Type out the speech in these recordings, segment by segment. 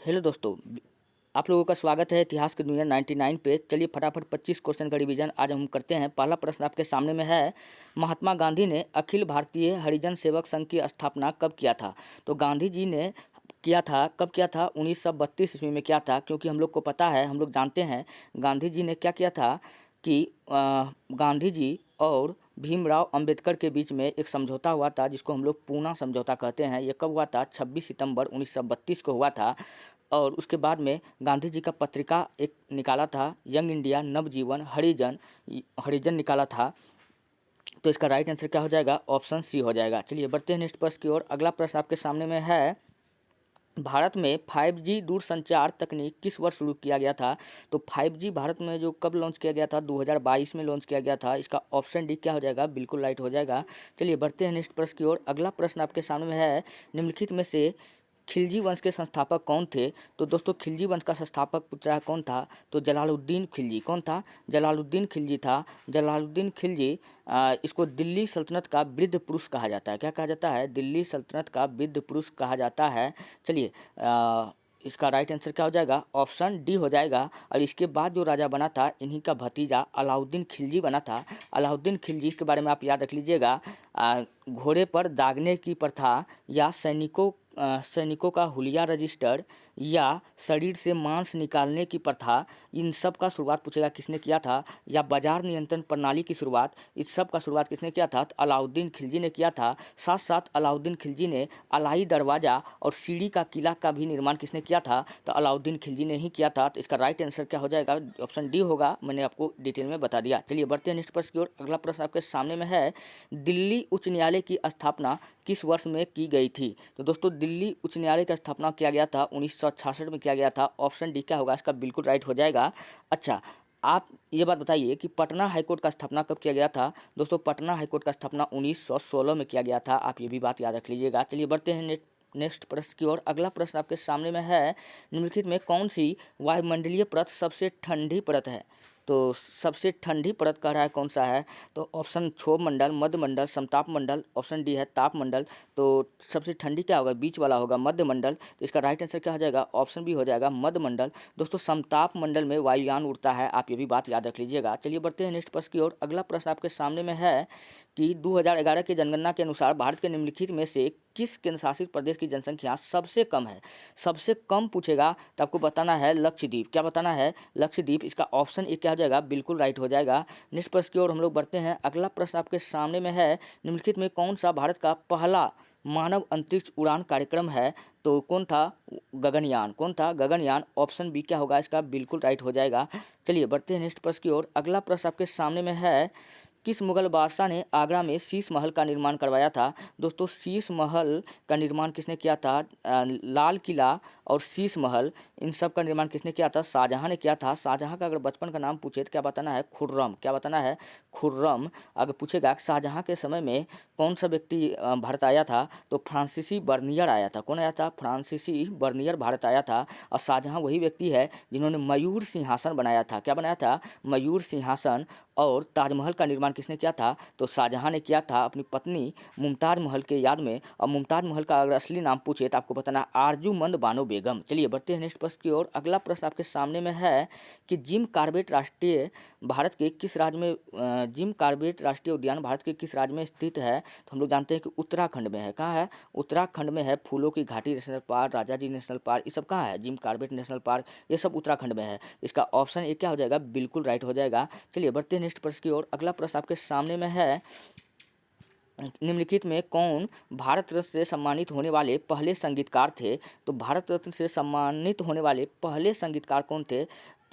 Hello दोस्तों, आप लोगों का स्वागत है इतिहास की दुनिया 99 पे। चलिए फटाफट 25 क्वेश्चन का रिवीजन आज हम करते हैं। पहला प्रश्न आपके सामने में है, महात्मा गांधी ने अखिल भारतीय हरिजन सेवक संघ की स्थापना कब किया था? तो गांधी जी ने किया था, कब किया था? 1932 ईस्वी में किया था। क्योंकि हम लोग को पता है, हम लोग जानते हैं गांधी जी ने क्या किया था कि गांधी जी और भीमराव अंबेडकर के बीच में एक समझौता हुआ था, जिसको हम लोग पूना समझौता कहते हैं। ये कब हुआ था? 26 सितंबर 1932 को हुआ था। और उसके बाद में गांधी जी का पत्रिका एक निकाला था, यंग इंडिया नवजीवन हरिजन हरिजन निकाला था। तो इसका राइट आंसर क्या हो जाएगा? ऑप्शन सी हो जाएगा। चलिए बढ़ते हैं नेक्स्ट प्रश्न की ओर। अगला प्रश्न आपके सामने में है, भारत में 5G दूरसंचार तकनीक किस वर्ष शुरू किया गया था? तो 5G भारत में जो कब लॉन्च किया गया था? 2022 में लॉन्च किया गया था। इसका ऑप्शन डी क्या हो जाएगा? बिल्कुल राइट हो जाएगा। चलिए बढ़ते हैं नेक्स्ट प्रश्न की ओर। अगला प्रश्न आपके सामने में है, निम्नलिखित में से खिलजी वंश के संस्थापक कौन थे? तो दोस्तों खिलजी वंश का संस्थापक पूछ रहा है कौन था? तो जलालुद्दीन खिलजी। कौन था? जलालुद्दीन खिलजी था। जलालुद्दीन खिलजी इसको दिल्ली सल्तनत का वृद्ध पुरुष कहा जाता है। क्या कहा जाता है? दिल्ली सल्तनत का वृद्ध पुरुष कहा जाता है। चलिए इसका राइट आंसर क्या हो जाएगा? ऑप्शन डी हो जाएगा। और इसके बाद जो राजा बना था, इन्हीं का भतीजा अलाउद्दीन खिलजी बना था। अलाउद्दीन खिलजी के बारे में आप याद रख लीजिएगा। घोड़े पर दागने की प्रथा या सैनिकों का हुलिया रजिस्टर या शरीर से मांस निकालने की प्रथा, इन सब का शुरुआत पूछेगा किसने किया था। या बाजार नियंत्रण प्रणाली की शुरुआत, इस सब का शुरुआत किसने किया था? तो अलाउद्दीन खिलजी ने किया था। साथ साथ अलाउद्दीन खिलजी ने अलाई दरवाज़ा और सीढ़ी का किला का भी निर्माण किसने किया था? तो अलाउद्दीन खिलजी ने ही किया था। तो इसका राइट आंसर क्या हो जाएगा? ऑप्शन डी होगा। मैंने आपको डिटेल में बता दिया। चलिए बढ़ते हैं नेक्स्ट प्रश्न की ओर। अगला प्रश्न आपके सामने में है, दिल्ली उच्च न्यायालय की स्थापना किस वर्ष में की गई थी? तो दोस्तों दिल्ली उच्च न्यायालय का स्थापना किया गया था 1966 में किया गया था। ऑप्शन डी क्या होगा? इसका बिल्कुल राइट हो जाएगा। अच्छा, आप ये बात बताइए कि पटना हाईकोर्ट का स्थापना कब किया गया था? दोस्तों पटना हाईकोर्ट का स्थापना 1916 में किया गया था। आप ये भी बात याद रख लीजिएगा। चलिए बढ़ते हैं नेक्स्ट प्रश्न की ओर। अगला प्रश्न आपके सामने में है, निम्नलिखित में कौन सी वायुमंडलीय परत सबसे ठंडी परत है? तो सबसे ठंडी परत कह रहा है, कौन सा है? तो ऑप्शन क्षोभ मंडल, मध्य मंडल, समताप मंडल, ऑप्शन डी है ताप मंडल। तो सबसे ठंडी क्या होगा? बीच वाला होगा, मध्य मंडल। तो इसका राइट आंसर क्या हो जाएगा? ऑप्शन बी हो जाएगा, मध्य मंडल। दोस्तों समताप मंडल में वायुयान उड़ता है। आप ये भी बात याद रख लीजिएगा। चलिए बढ़ते हैं नेक्स्ट प्रश्न की ओर। अगला प्रश्न आपके सामने में है कि 2011 की जनगणना के अनुसार भारत के निम्नलिखित में से किस केंद्र शासित प्रदेश की जनसंख्या सबसे कम है? सबसे कम पूछेगा तो आपको बताना है लक्षद्वीप। क्या बताना है? लक्षद्वीप। इसका ऑप्शन ए क्या हो जाएगा? बिल्कुल राइट हो जाएगा। नेक्स्ट प्रश्न की ओर हम लोग बढ़ते हैं। अगला प्रश्न आपके सामने में है, निम्नलिखित में कौन सा भारत का पहला मानव अंतरिक्ष उड़ान कार्यक्रम है? तो कौन था? गगनयान। कौन था? गगनयान। ऑप्शन बी क्या होगा? इसका बिल्कुल राइट हो जाएगा। चलिए बढ़ते हैं नेक्स्ट प्रश्न की ओर। अगला प्रश्न आपके सामने में है, किस मुगल बादशाह ने आगरा में शीश महल का निर्माण करवाया था? दोस्तों शीश महल का निर्माण किसने किया था? लाल किला और शीश महल, इन सब का निर्माण किसने किया था? शाहजहां ने किया था। शाहजहां का अगर बचपन का नाम पूछे तो क्या बताना है? खुर्रम। क्या बताना है? खुर्रम। अगर पूछेगा शाहजहां के समय में कौन सा व्यक्ति भारत आया था? तो फ्रांसीसी बर्नियर आया था। कौन आया था? फ्रांसीसी बर्नियर भारत आया था। और शाहजहां वही व्यक्ति है जिन्होंने मयूर सिंहासन बनाया था। क्या बनाया था? मयूर सिंहासन। और ताजमहल का निर्माण किसने किया था? तो शाहजहां ने किया था अपनी पत्नी मुमताज महल के याद में। और मुमताज महल का अगर असली नाम पूछे तो आपको बताना आरजूमंद बानो बेगम। चलिए बढ़ते हैं नेक्स्ट प्रश्न की ओर। अगला प्रश्न आपके सामने में है कि जिम कॉर्बेट राष्ट्रीय भारत के किस राज्य में जिम कॉर्बेट राष्ट्रीय उद्यान भारत के किस राज्य में स्थित है? तो हम लोग जानते हैं कि उत्तराखंड में है। कहाँ है? उत्तराखंड में है। फूलों की घाटी national park, Rajaji national park, ये सब कहाँ है? जिम कॉर्बेट नेशनल पार्क, ये सब उत्तराखंड में है। इसका ऑप्शन ए क्या हो जाएगा? बिल्कुल राइट हो जाएगा। चलिए बढ़ते हैं नेक्स्ट प्रश्न की ओर। अगला प्रश्न आपके सामने में है, निम्नलिखित में कौन भारत रत्न से सम्मानित होने वाले पहले संगीतकार थे? तो भारत रत्न से सम्मानित होने वाले पहले संगीतकार कौन थे?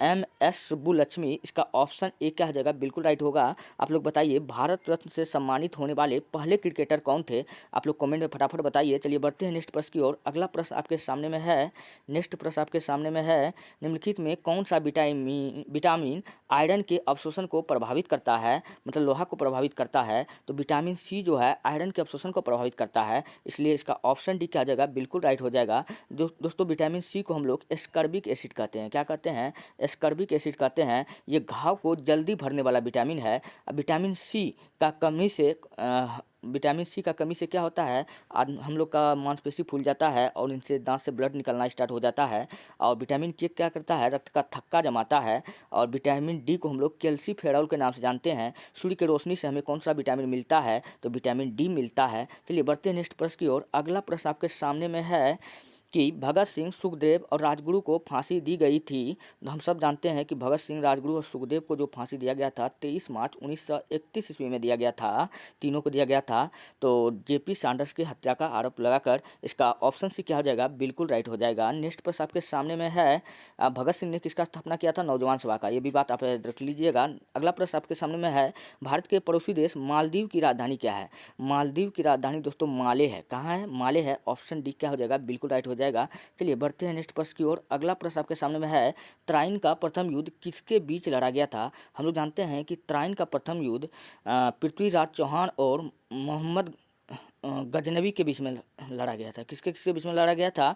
MS सुब्बुलक्ष्मी। इसका ऑप्शन ए क्या हो जाएगा? बिल्कुल राइट होगा। आप लोग बताइए, भारत रत्न से सम्मानित होने वाले पहले क्रिकेटर कौन थे? आप लोग कमेंट में फटाफट बताइए। चलिए बढ़ते हैं नेक्स्ट प्रश्न की ओर। अगला प्रश्न आपके सामने में है, नेक्स्ट प्रश्न आपके सामने में है, निम्नलिखित में कौन सा विटामिन आयरन के अवशोषण को प्रभावित करता है? मतलब लोहा को प्रभावित करता है। तो विटामिन सी जो है आयरन के अवशोषण को प्रभावित करता है। इसलिए इसका ऑप्शन डी क्या हो जाएगा? बिल्कुल राइट हो जाएगा। दोस्तों विटामिन सी को हम लोग एस्कर्बिक एसिड कहते हैं। क्या कहते हैं? एस्कॉर्बिक एसिड कहते हैं। ये घाव को जल्दी भरने वाला विटामिन है। विटामिन सी का कमी से क्या होता है, हम लोग का मांसपेशी फूल जाता है और इनसे दांत से ब्लड निकलना स्टार्ट हो जाता है। और विटामिन के क्या करता है, रक्त का थक्का जमाता है। और विटामिन डी को हम लोग कैल्सीफेरॉल के नाम से जानते हैं। सूर्य की रोशनी से हमें कौन सा विटामिन मिलता है, तो विटामिन डी मिलता है। चलिए बढ़ते हैं नेक्स्ट प्रश्न की ओर। अगला प्रश्न आपके सामने में है कि भगत सिंह, सुखदेव और राजगुरु को फांसी दी गई थी। हम सब जानते हैं कि भगत सिंह, राजगुरु और सुखदेव को जो फांसी दिया गया था 23 मार्च 1931 ईस्वी में दिया गया था। तीनों को दिया गया था। तो जेपी सैंडर्स की हत्या का आरोप लगाकर इसका ऑप्शन सी क्या हो जाएगा, बिल्कुल राइट हो जाएगा। नेक्स्ट प्रश्न आपके सामने में है, भगत सिंह ने किसका स्थापना किया था, नौजवान सभा का। ये भी बात आप याद रख लीजिएगा। अगला प्रश्न आपके सामने में है, भारत के पड़ोसी देश मालदीव की राजधानी क्या है। मालदीव की राजधानी दोस्तों माले है। कहाँ है, माले है। ऑप्शन डी क्या हो जाएगा, बिल्कुल राइट हो जाएगा। चलिए बढ़ते हैं नेक्स्ट प्रश्न की ओर। अगला प्रश्न आपके सामने में है, त्राइन का प्रथम युद्ध किसके बीच लड़ा गया था। हम लोग जानते हैं कि त्राइन का प्रथम युद्ध पृथ्वीराज चौहान और मोहम्मद गजनवी के बीच में लड़ा गया था। किसके किसके बीच में लड़ा गया था,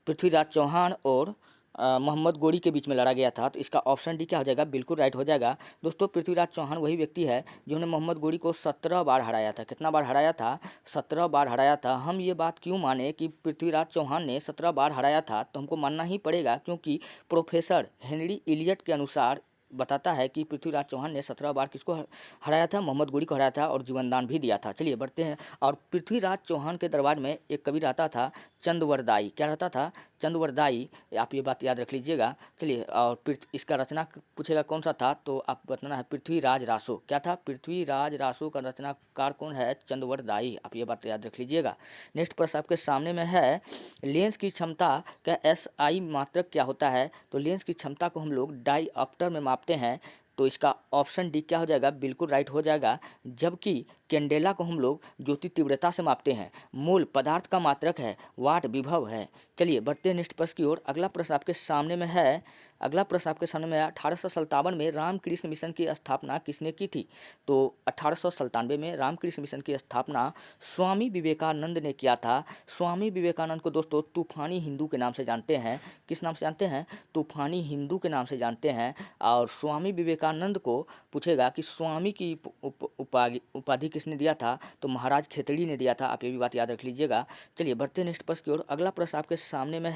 पृथ्वीराज चौहान और मोहम्मद गोरी के बीच में लड़ा गया था। तो इसका ऑप्शन डी क्या हो जाएगा, बिल्कुल राइट हो जाएगा। दोस्तों पृथ्वीराज चौहान वही व्यक्ति है जिन्होंने मोहम्मद गोरी को 17 बार हराया था। कितना बार हराया था, 17 बार हराया था। हम ये बात क्यों माने कि पृथ्वीराज चौहान ने 17 बार हराया था, तो हमको मानना ही पड़ेगा क्योंकि प्रोफेसर हेनरी इलियट के अनुसार बताता है कि पृथ्वीराज चौहान ने 17 बार किसको हराया था, मोहम्मद गोरी को हराया था और जीवनदान भी दिया था। चलिए बढ़ते हैं। और पृथ्वीराज चौहान के दरबार में एक कवि रहता था, चंदवरदाई। क्या रहता था, चंदवरदाई। आप ये बात याद रख लीजिएगा। चलिए, और इसका रचना पूछेगा कौन सा था, तो आप बताना है पृथ्वीराज रासो। क्या था, पृथ्वीराज रासो का रचनाकार कौन है, चंदवरदाई। आप ये बात याद रख लीजिएगा। नेक्स्ट प्रश्न आपके सामने में है, लेंस की क्षमता का एसआई मात्रक क्या होता है। तो लेंस की क्षमता को हम लोग डायऑप्टर में मापते हैं। तो इसका ऑप्शन डी क्या हो जाएगा, बिल्कुल राइट हो जाएगा। जबकि कैंडेला को हम लोग ज्योति तीव्रता से मापते हैं। मोल पदार्थ का मात्रक है, वाट विभव है। चलिए बढ़ते हैं नेक्स्ट प्रश्न की ओर। अगला प्रश्न आपके सामने में है, 1857 में रामकृष्ण मिशन की स्थापना किसने की थी। तो 1897 में रामकृष्ण मिशन की स्थापना स्वामी विवेकानंद ने किया था। स्वामी विवेकानंद को दोस्तों तूफानी हिंदू के नाम से जानते हैं। किस नाम से जानते हैं, तूफानी हिंदू के नाम से जानते हैं। और स्वामी विवेकानंद को पूछेगा कि स्वामी की उपाधि किसने दिया था, तो महाराज खेतड़ी ने दिया था। आप ये भी बात याद रख लीजिएगा। चलिए बढ़ते नेक्स्ट प्रश्न की ओर। अगला प्रश्न आपके सामने में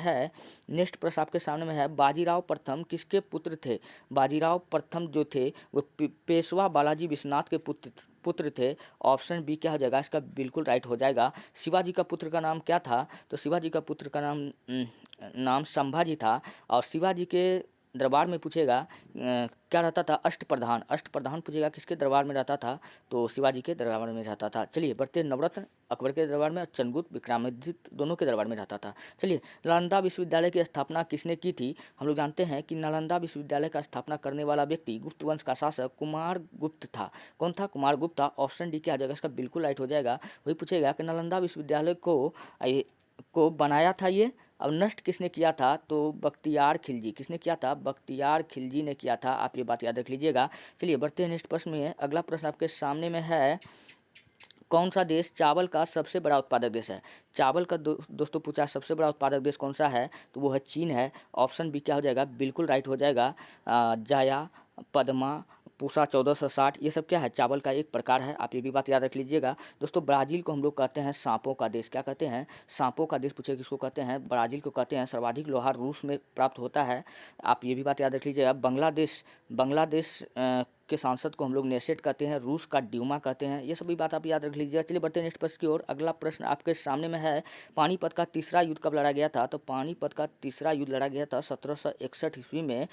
है, बाजीराव प्रथम किसके पुत्र थे। बाजीराव प्रथम जो थे वो पेशवा बालाजी विश्वनाथ के पुत्र थे। ऑप्शन बी क्या हो जाएगा, इसका बिल्कुल राइट हो जाएगा। शिवाजी का पुत्र का नाम क्या था, तो शिवाजी का पुत्र का नाम संभाजी था। और शिवाजी के दरबार में पूछेगा क्या रहता था, अष्टप्रधान। अष्टप्रधान पूछेगा किसके दरबार में रहता था, तो शिवाजी के दरबार में रहता था। चलिए बढ़ते नवरत्न अकबर के दरबार में, चंद्रगुप्त विक्रमादित्य दोनों के दरबार में रहता था। चलिए नालंदा विश्वविद्यालय की स्थापना किसने की थी। हम लोग जानते हैं कि नालंदा विश्वविद्यालय का स्थापना करने वाला व्यक्ति गुप्त वंश का शासक कुमार गुप्त था। कौन था, कुमार गुप्त था। ऑप्शन डी क्या आ जाएगा, इसका बिल्कुल राइट हो जाएगा। वही पूछेगा कि नालंदा विश्वविद्यालय को बनाया था ये, अब नष्ट किसने किया था, तो बख्तियार खिलजी। किसने किया था, बख्तियार खिलजी ने किया था। आप ये बात याद रख लीजिएगा। चलिए बढ़ते हैं नेक्स्ट प्रश्न में। अगला प्रश्न आपके सामने में है, कौन सा देश चावल का सबसे बड़ा उत्पादक देश है। चावल का दोस्तों पूछा सबसे बड़ा उत्पादक देश कौन सा है, तो वो है चीन है। ऑप्शन बी क्या हो जाएगा, बिल्कुल राइट हो जाएगा। जाया, पद्मा, पूसा 1460 ये सब क्या है, चावल का एक प्रकार है। आप ये भी बात याद रख लीजिएगा। दोस्तों ब्राज़ील को हम लोग कहते हैं सांपों का देश। क्या कहते हैं, सांपों का देश। पूछे किसको कहते हैं, ब्राज़ील को कहते हैं। सर्वाधिक लोहा रूस में प्राप्त होता है। आप ये भी बात याद रख लीजिएगा। बांग्लादेश के सांसद को हम लोग नेसेट कहते हैं, रूस का ड्यूमा कहते हैं। ये सभी बात आप याद रख लीजिएगा। चलिए बढ़ते हैं नेक्स्ट प्रश्न की ओर। अगला प्रश्न आपके सामने में है, पानीपत का तीसरा युद्ध कब लड़ा गया था। तो पानीपत का तीसरा युद्ध लड़ा गया था 1761 ईस्वी में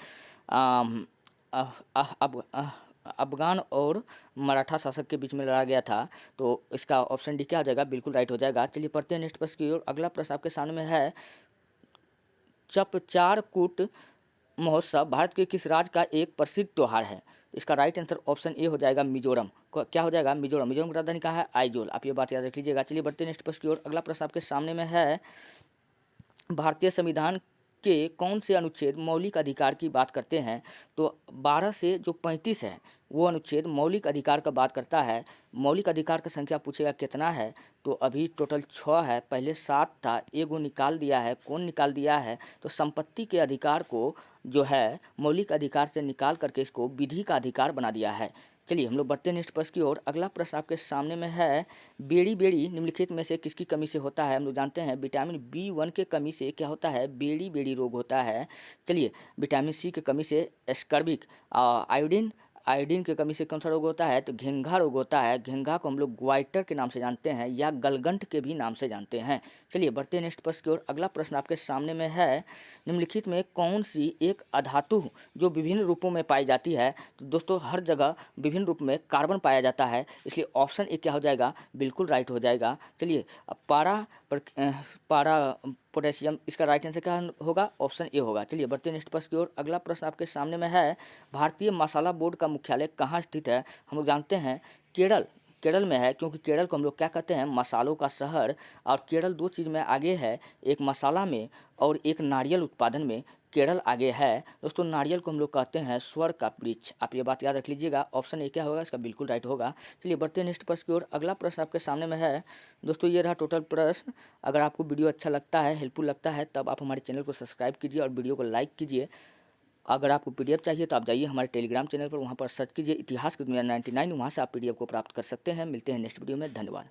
अफगान और मराठा शासक के बीच में लड़ा गया था। तो इसका ऑप्शन डी क्या हो जाएगा, बिल्कुल राइट हो जाएगा। चलिए पढ़ते हैं नेक्स्ट प्रश्न की ओर। अगला प्रश्न आपके सामने में है, चपचारकूट महोत्सव भारत के किस राज्य का एक प्रसिद्ध त्यौहार है। इसका राइट आंसर ऑप्शन ए हो जाएगा, मिजोरम। क्या हो जाएगा, मिजोरम। मिजोरम की राजधानी कहाँ है, आइजोल। आप ये बात याद रख लीजिएगा। चलिए बढ़ते हैं नेक्स्ट प्रश्न की ओर। अगला प्रश्न आपके सामने में है, भारतीय संविधान के कौन से अनुच्छेद मौलिक अधिकार की बात करते हैं? तो 12 से जो 35 है वो अनुच्छेद मौलिक अधिकार का बात करता है। मौलिक अधिकार का संख्या पूछेगा कितना है, तो अभी टोटल 6 है, पहले 7 था, एगो निकाल दिया है। कौन निकाल दिया है? तो संपत्ति के अधिकार को जो है मौलिक अधिकार से निकाल करके इसको विधि का अधिकार बना दिया है। चलिए हम लोग बढ़ते हैं नेक्स्ट प्रश्न की ओर। अगला प्रश्न आपके सामने में है, बेड़ी बेड़ी निम्नलिखित में से किसकी कमी से होता है? हम लोग जानते हैं विटामिन B1 के कमी से क्या होता है? बेड़ी बेड़ी रोग होता है। चलिए, विटामिन C की कमी से स्कर्विक, आयोडीन आयोडीन की कमी से कौन सा रोग होता है? तो घेंघा रोग होता है। घेंघा को हम लोग ग्वाइटर के नाम से जानते हैं या गलगंट के भी नाम से जानते हैं। चलिए बढ़ते हैं नेक्स्ट प्रश्न की ओर। अगला प्रश्न आपके सामने में है, निम्नलिखित में कौन सी एक अधातु जो विभिन्न रूपों में पाई जाती है? तो दोस्तों हर जगह विभिन्न रूप में कार्बन पाया जाता है, इसलिए ऑप्शन ए क्या हो जाएगा? बिल्कुल राइट हो जाएगा। चलिए अब पारा पोटेशियम, इसका राइट आंसर क्या होगा? ऑप्शन ए होगा। चलिए बढ़ते हैं नेक्स्ट प्रश्न की ओर। अगला प्रश्न आपके सामने में है, भारतीय मसाला बोर्ड का मुख्यालय कहाँ स्थित है? हम लोग जानते हैं केरल में है, क्योंकि केरल को हम लोग क्या कहते हैं? मसालों का शहर। और केरल दो चीज़ में आगे है, एक मसाला में और एक नारियल उत्पादन में केरल आगे है। दोस्तों नारियल को हम लोग कहते हैं स्वर्ग का वृक्ष, आप ये बात याद रख लीजिएगा। ऑप्शन ए क्या होगा? इसका बिल्कुल राइट होगा। चलिए बढ़ते हैं नेक्स्ट प्रश्न की ओर। अगला प्रश्न आपके सामने में है, दोस्तों ये रहा टोटल प्रश्न। अगर आपको वीडियो अच्छा लगता है, हेल्पफुल लगता है, तब आप हमारे चैनल को सब्सक्राइब कीजिए और वीडियो को लाइक कीजिए। अगर आपको पीडीएफ चाहिए तो आप जाइए हमारे टेलीग्राम चैनल पर, वहाँ पर सर्च कीजिए इतिहास की दुनिया 99, वहाँ से आप पीडीएफ को प्राप्त कर सकते हैं। मिलते हैं नेक्स्ट वीडियो में, धन्यवाद।